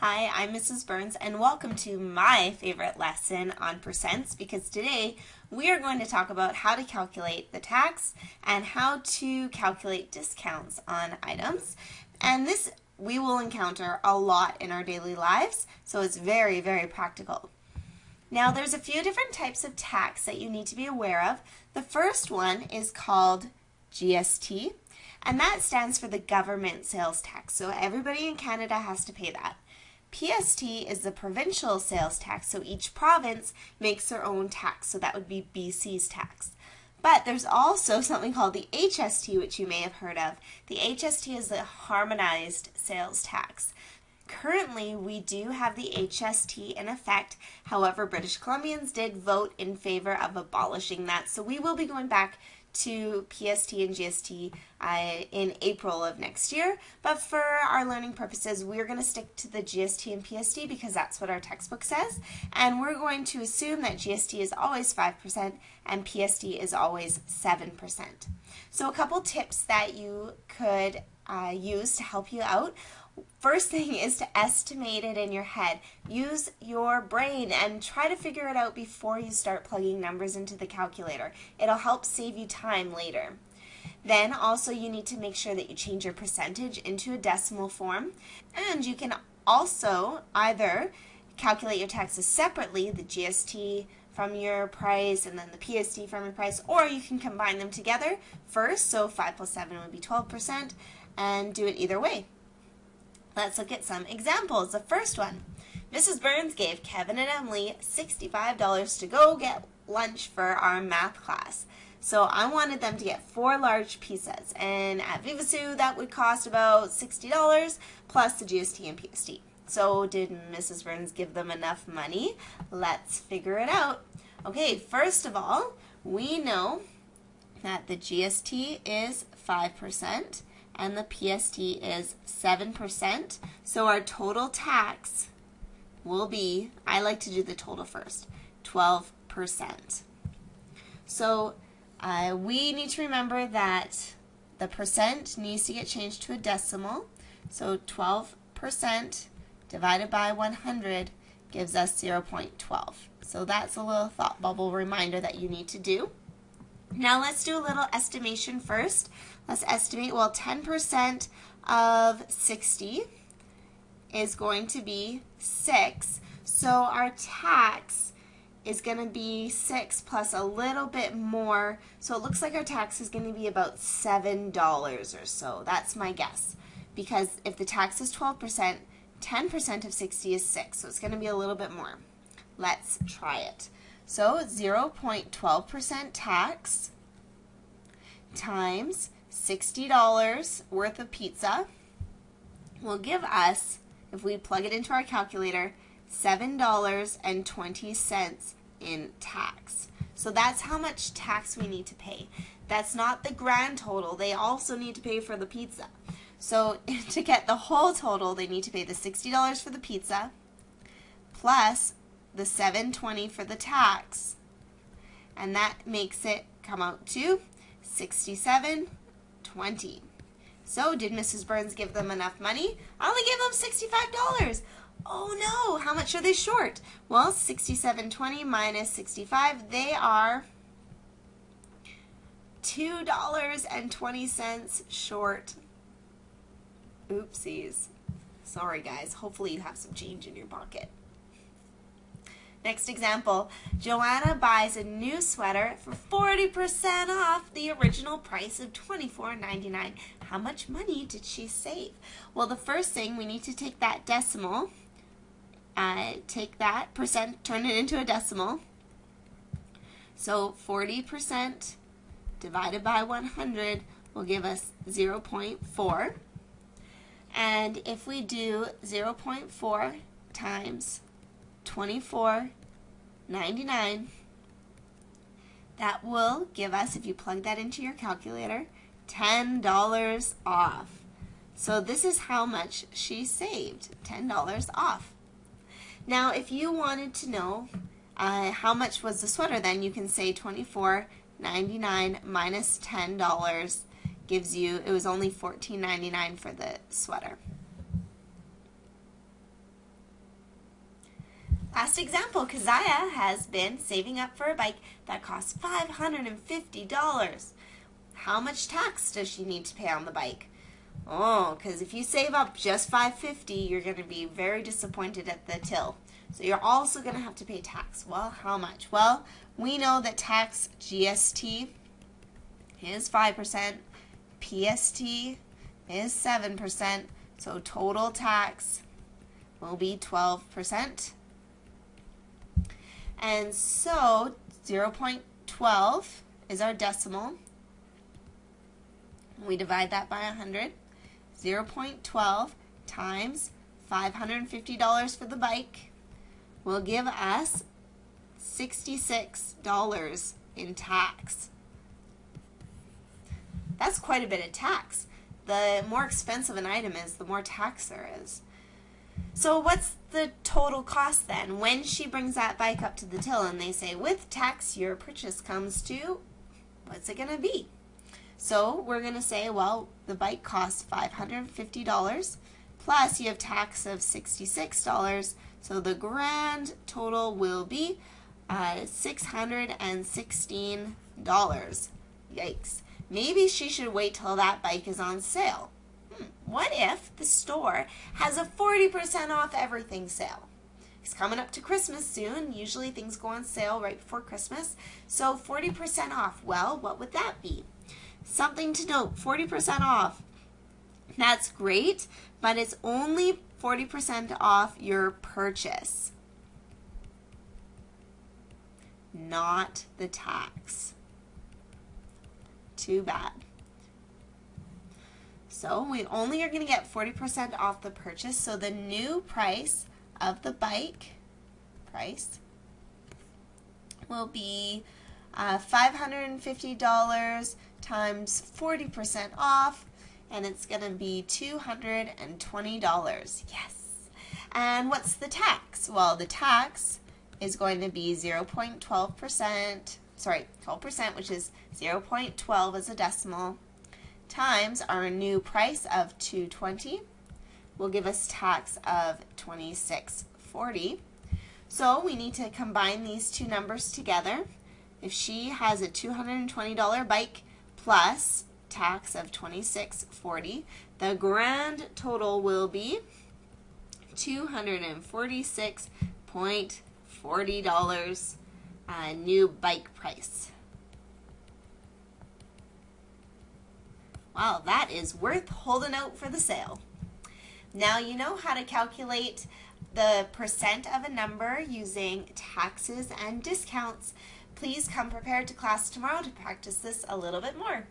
Hi, I'm Mrs. Burns and welcome to my favorite lesson on percents because today we are going to talk about how to calculate the tax and how to calculate discounts on items. And this we will encounter a lot in our daily lives, so it's very, very practical. Now there's a few different types of tax that you need to be aware of. The first one is called GST, and that stands for the government sales tax. So everybody in Canada has to pay that. PST is the provincial sales tax, so each province makes their own tax, so that would be BC's tax. But there's also something called the HST, which you may have heard of. The HST is the harmonized sales tax. Currently, we do have the HST in effect. However, British Columbians did vote in favor of abolishing that, so we will be going back to PST and GST in April of next year. But for our learning purposes, we're going to stick to the GST and PST because that's what our textbook says. And we're going to assume that GST is always 5% and PST is always 7%. So a couple tips that you could use to help you out. First thing is to estimate it in your head. Use your brain and try to figure it out before you start plugging numbers into the calculator. It'll help save you time later. Then also you need to make sure that you change your percentage into a decimal form. And you can also either calculate your taxes separately, the GST from your price and then the PST from your price, or you can combine them together first, so 5 plus 7 would be 12%, and do it either way. Let's look at some examples. The first one, Mrs. Burns gave Kevin and Emily $65 to go get lunch for our math class. So I wanted them to get 4 large pizzas, and at Vivasu that would cost about $60 plus the GST and PST. So did Mrs. Burns give them enough money? Let's figure it out. Okay, first of all, we know that the GST is 5%. And the PST is 7%. So our total tax will be, I like to do the total first, 12%. So we need to remember that the percent needs to get changed to a decimal. So 12% divided by 100 gives us 0.12. So that's a little thought bubble reminder that you need to do. Now let's do a little estimation first. Let's estimate, well, 10% of 60 is going to be 6. So our tax is going to be 6 plus a little bit more. So it looks like our tax is going to be about $7 or so. That's my guess. Because if the tax is 12%, 10% of 60 is 6. So it's going to be a little bit more. Let's try it. So 0.12% tax times $60 worth of pizza will give us, if we plug it into our calculator, $7.20 in tax. So that's how much tax we need to pay. That's not the grand total. They also need to pay for the pizza. So to get the whole total, they need to pay the $60 for the pizza plus the $7.20 for the tax, and that makes it come out to $67.20. So did Mrs. Burns give them enough money? I only gave them $65. Oh no, how much are they short? Well, $67.20 minus 65, they are $2.20 short. Oopsies. Sorry guys, hopefully you have some change in your pocket. Next example, Joanna buys a new sweater for 40% off the original price of $24.99. How much money did she save? Well, the first thing, we need to take that decimal, take that percent, turn it into a decimal. So 40% divided by 100 will give us 0.4. And if we do 0.4 times $24.99, that will give us, if you plug that into your calculator, $10 off. So this is how much she saved, $10 off. Now if you wanted to know how much was the sweater, then you can say $24.99 minus $10 gives you, it was only $14.99 for the sweater. Last example, Keziah has been saving up for a bike that costs $550. How much tax does she need to pay on the bike? Oh, because if you save up just $550, you're going to be very disappointed at the till. So you're also going to have to pay tax. Well, how much? Well, we know that tax GST is 5%, PST is 7%, so total tax will be 12%. And so 0.12 is our decimal. We divide that by 100. 0.12 times $550 for the bike will give us $66 in tax. That's quite a bit of tax. The more expensive an item is, the more tax there is. So what's the total cost then? When she brings that bike up to the till and they say, with tax, your purchase comes to, what's it going to be? So we're going to say, well, the bike costs $550, plus you have tax of $66, so the grand total will be $616. Yikes. Maybe she should wait till that bike is on sale. What if the store has a 40% off everything sale? It's coming up to Christmas soon. Usually things go on sale right before Christmas. So 40% off. Well, what would that be? Something to note, 40% off. That's great, but it's only 40% off your purchase, not the tax. Too bad. So we only are going to get 40% off the purchase. So the new price of the bike will be $550 times 40% off, and it's going to be $220. Yes. And what's the tax? Well, the tax is going to be 0.12%, 12%, which is 0.12 as a decimal, times our new price of $220 will give us tax of $26.40. So we need to combine these two numbers together. If she has a $220 bike plus tax of $26.40, the grand total will be $246.40 new bike price. Wow, that is worth holding out for the sale. Now you know how to calculate the percent of a number using taxes and discounts. Please come prepared to class tomorrow to practice this a little bit more.